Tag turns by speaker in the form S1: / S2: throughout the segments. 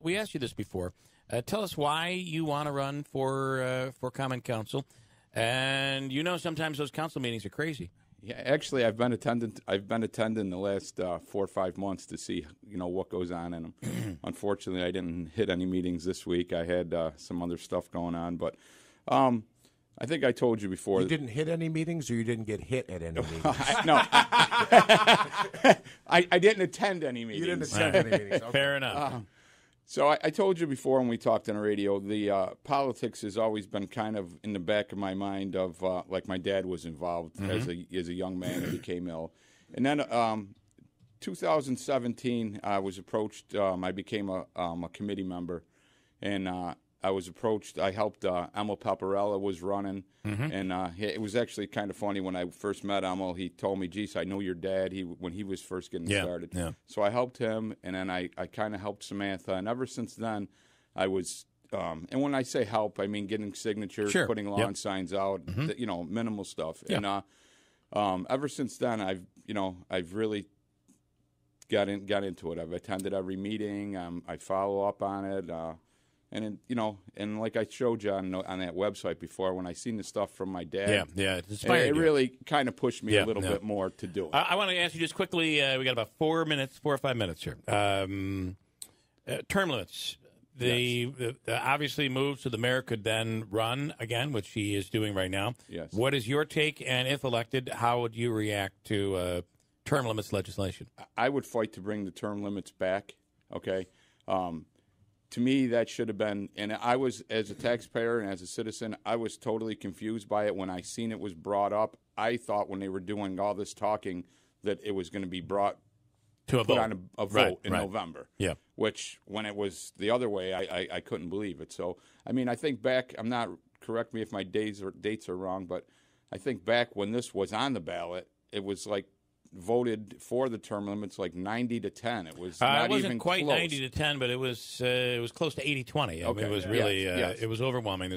S1: we asked you this before. Tell us why you want to run for Common Council. And sometimes those council meetings are crazy.
S2: Yeah, actually, I've been attending the last 4 or 5 months to see what goes on in them. Unfortunately, I didn't hit any meetings this week. I had some other stuff going on, but I think I told you before.
S3: You didn't hit any meetings, or you didn't get hit at any meetings?
S2: No, I didn't attend any meetings.
S3: You didn't attend any meetings. Okay.
S1: Fair enough.
S2: So I told you before when we talked on the radio, the politics has always been kind of in the back of my mind of like my dad was involved as a young man and became ill. And then 2017, I was approached. I became a committee member, and I was approached. I helped Emil Paparella was running, and it was actually kind of funny when I first met Emil. He told me, "Geez, I know your dad." When he was first getting started, so I helped him, and then I kind of helped Samantha, and ever since then, I was. And when I say help, I mean getting signatures, putting lawn signs out, minimal stuff. And ever since then, I've really got into it. I've attended every meeting. I follow up on it. And and like I showed you on that website before, when I seen the stuff from my dad, it really kind of pushed me a little bit more to do it.
S1: I want to ask you just quickly. We got about 4 or 5 minutes here. Term limits. Obviously moves so the mayor could then run again, which he is doing right now.
S2: Yes.
S1: What is your take? And if elected, how would you react to term limits legislation?
S2: I would fight to bring the term limits back. Okay. To me, that should have been, and I was, as a taxpayer and as a citizen, I was totally confused by it when I seen it was brought up. I thought when they were doing all this talking that it was going to be brought
S1: to
S2: put on a vote in November.
S1: Yeah.
S2: Which, when it was the other way, I couldn't believe it. So, I mean, I think back, correct me if my dates are wrong, but I think back when this was on the ballot, it was like voted for the term limits like 90-10. It was not
S1: it wasn't
S2: even
S1: quite
S2: close.
S1: 90-10, but it was close to 80-20. I mean, it was really it was overwhelming.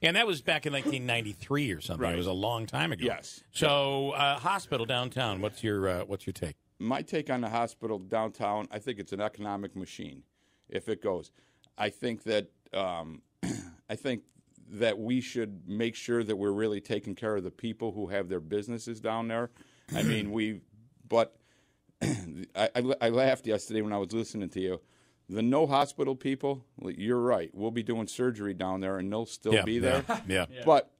S1: And that was back in 1993 or something. Right. It was a long time ago.
S2: Yes.
S1: So hospital downtown. What's your take?
S2: My take on the hospital downtown, I think it's an economic machine. If it goes, I think that we should make sure that we're really taking care of the people who have their businesses down there. I mean, but I laughed yesterday when I was listening to you. The no hospital people, you're right. We'll be doing surgery down there, and they'll still be there.
S1: Yeah.
S2: But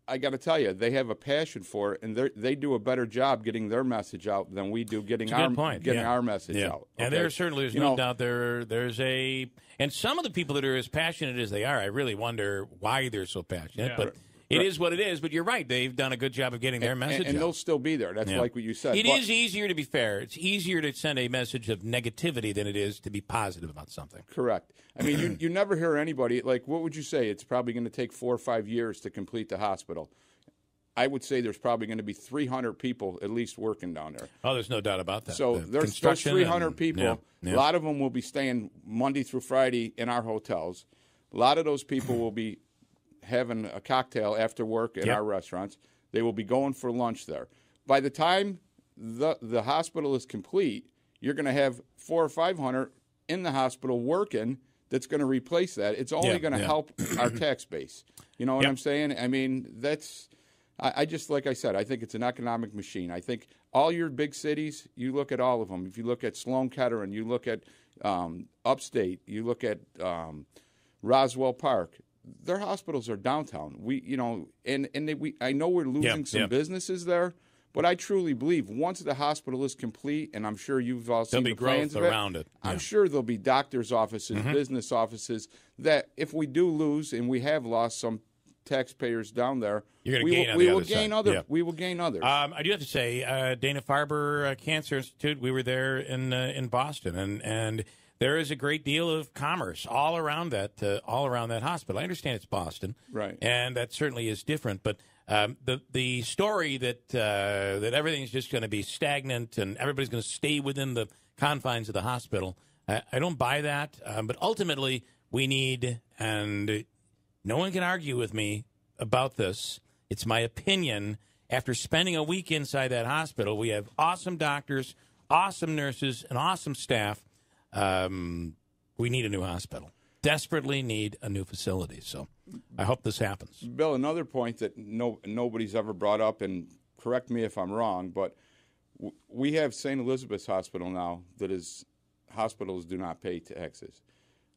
S2: I got to tell you, they have a passion for it, and they do a better job getting their message out than we do getting our message out. Okay?
S1: And there's no doubt there's and some of the people that are as passionate as they are, I really wonder why they're so passionate. Yeah. But it is what it is. But you're right; they've done a good job of getting their message out.
S2: And they'll still be there. That's like what you said.
S1: It is easier, to be fair. It's easier to send a message of negativity than it is to be positive about something.
S2: Correct. I mean, you never hear anybody, like, what would you say? It's probably going to take 4 or 5 years to complete the hospital. I would say there's probably going to be 300 people at least working down there.
S1: Oh, there's no doubt about that.
S2: So there's 300 people. A lot of them will be staying Monday through Friday in our hotels. A lot of those people will be having a cocktail after work in our restaurants. They will be going for lunch there. By the time the hospital is complete, you're going to have 400 or 500 in the hospital working. That's going to replace that. It's only going to help our tax base. You know what I'm saying? I mean, that's. I just, like I said, I think it's an economic machine. I think all your big cities, you look at all of them. If you look at Sloan-Kettering, you look at upstate, you look at Roswell Park, their hospitals are downtown. I know we're losing some businesses there, but I truly believe once the hospital is complete, and I'm sure you've all seen the plans of it,
S1: around it.
S2: I'm sure there'll be doctors' offices, business offices, that if we do lose, and we have lost some taxpayers down there, we will gain others.
S1: I do have to say, Dana-Farber Cancer Institute, we were there in Boston, and there is a great deal of commerce all around that hospital. I understand it's Boston,
S2: right,
S1: and that certainly is different. But the story that everything's just going to be stagnant and everybody's going to stay within the confines of the hospital, I don't buy that. But ultimately, we need, and no one can argue with me about this. It's my opinion. After spending a week inside that hospital, we have awesome doctors, awesome nurses, and awesome staff. we need a new hospital. Desperately need a new facility. So I hope this happens.
S2: Bill, another point that nobody's ever brought up, and correct me if I'm wrong, but we have St. Elizabeth's Hospital now that is hospitals do not pay taxes.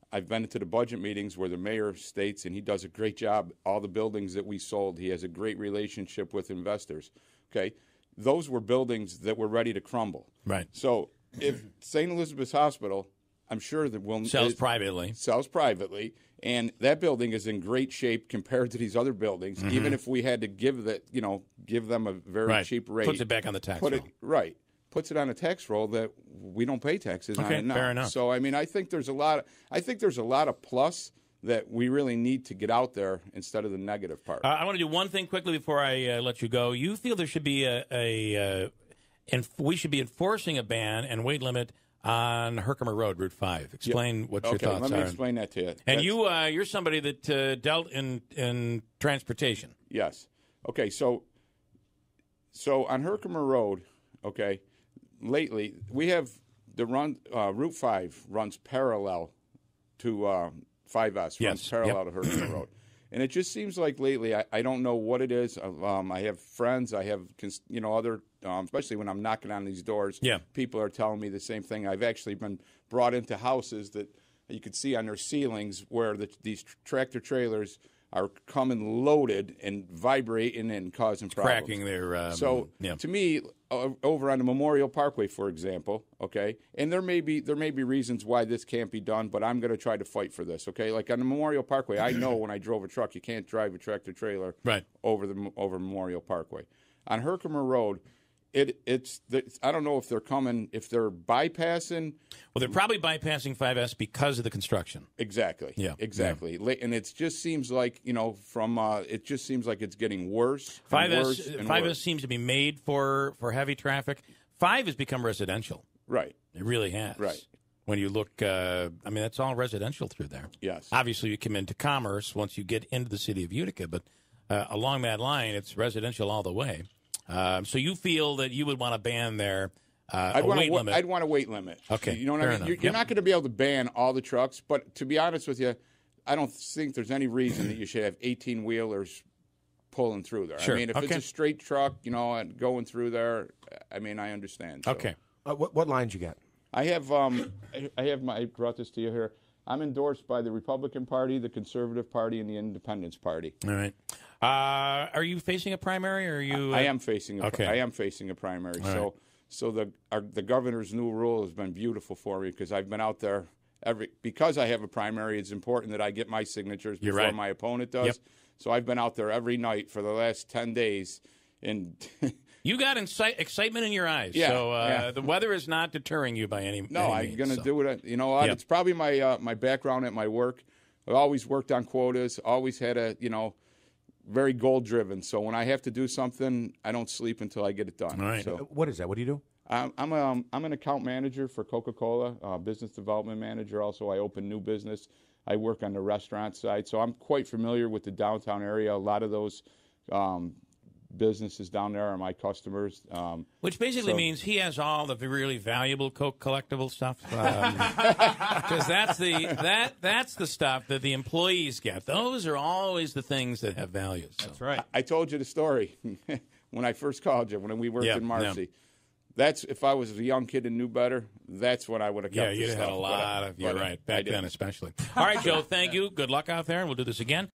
S2: I've been to the budget meetings where the mayor states, and he does a great job, all the buildings that we sold, he has a great relationship with investors. Okay, those were buildings that were ready to crumble.
S1: Right.
S2: So if St. Elizabeth's Hospital, I'm sure that will
S1: sells privately,
S2: and that building is in great shape compared to these other buildings. Mm-hmm. Even if we had to give them a very cheap rate,
S1: puts it back on the tax roll.
S2: Puts it on a tax roll that we don't pay taxes on it now.
S1: Fair enough.
S2: So I mean, I think there's a lot of plus that we really need to get out there instead of the negative part.
S1: I want to do one thing quickly before I let you go. You feel there should be we should be enforcing a ban and weight limit on Herkimer Road, Route 5. Explain what your thoughts are.
S2: Let me explain that to you.
S1: And you're somebody that dealt in transportation.
S2: Yes. Okay. So on Herkimer Road, okay, lately we have the Route 5 runs parallel to 5S, runs parallel to Herkimer Road. And it just seems like lately, I don't know what it is. I have friends, I have other, especially when I'm knocking on these doors, people are telling me the same thing. I've actually been brought into houses that you could see on their ceilings where these tractor trailers are coming loaded and vibrating and causing problems.
S1: Cracking their...
S2: to me, over on the Memorial Parkway, for example, okay, and there may be reasons why this can't be done, but I'm going to try to fight for this, okay? Like on the Memorial Parkway, I know when I drove a truck, you can't drive a tractor trailer over Memorial Parkway. On Herkimer Road, it's I don't know if they're bypassing.
S1: Well, they're probably bypassing 5S because of the construction.
S2: Exactly.
S1: Yeah.
S2: Exactly. Yeah. And it just seems like it just seems like it's getting worse.
S1: 5S seems to be made for heavy traffic. 5 has become residential.
S2: Right.
S1: It really has.
S2: Right.
S1: When you look, that's all residential through there.
S2: Yes.
S1: Obviously, you come into commerce once you get into the city of Utica, but along that line, it's residential all the way. So you feel that you would want to ban their weight limit?
S2: I'd want a weight limit.
S1: Okay,
S2: you know what I mean? You're not going to be able to ban all the trucks, but to be honest with you, I don't think there's any reason that you should have 18-wheelers pulling through there.
S1: Sure.
S2: I mean, if it's a straight truck, and going through there, I mean, I understand. So.
S1: Okay.
S3: What lines you got?
S2: I have I brought this to you here. I'm endorsed by the Republican Party, the Conservative Party, and the Independence Party.
S1: All right. Are you facing a primary, or are you?
S2: I am facing a primary.
S1: All
S2: so the governor's new rule has been beautiful for me because I've been out there because I have a primary. It's important that I get my signatures before my opponent does.
S1: Yep.
S2: So I've been out there every night for the last 10 days, and.
S1: You got excitement in your eyes.
S2: Yeah,
S1: So the weather is not deterring you by any
S2: No, I'm going to do it. You know what?
S1: Yep.
S2: It's probably my background at my work. I've always worked on quotas, always had very goal-driven. So when I have to do something, I don't sleep until I get it done.
S1: All right.
S2: So,
S3: what is that? What do you do?
S2: I'm an account manager for Coca-Cola, business development manager. Also, I open new business. I work on the restaurant side. So I'm quite familiar with the downtown area. A lot of those businesses down there are my customers.
S1: Which basically means he has all the really valuable Coke collectible stuff. Because that's the stuff that the employees get. Those are always the things that have value. So.
S3: That's right.
S2: I told you the story when I first called you, when we worked in Marcy. Yeah. That's if I was a young kid and knew better, that's what I would have kept.
S1: Yeah, you'd have had a lot of, you're right, back then especially. All right, Joe, thank you. Good luck out there, and we'll do this again.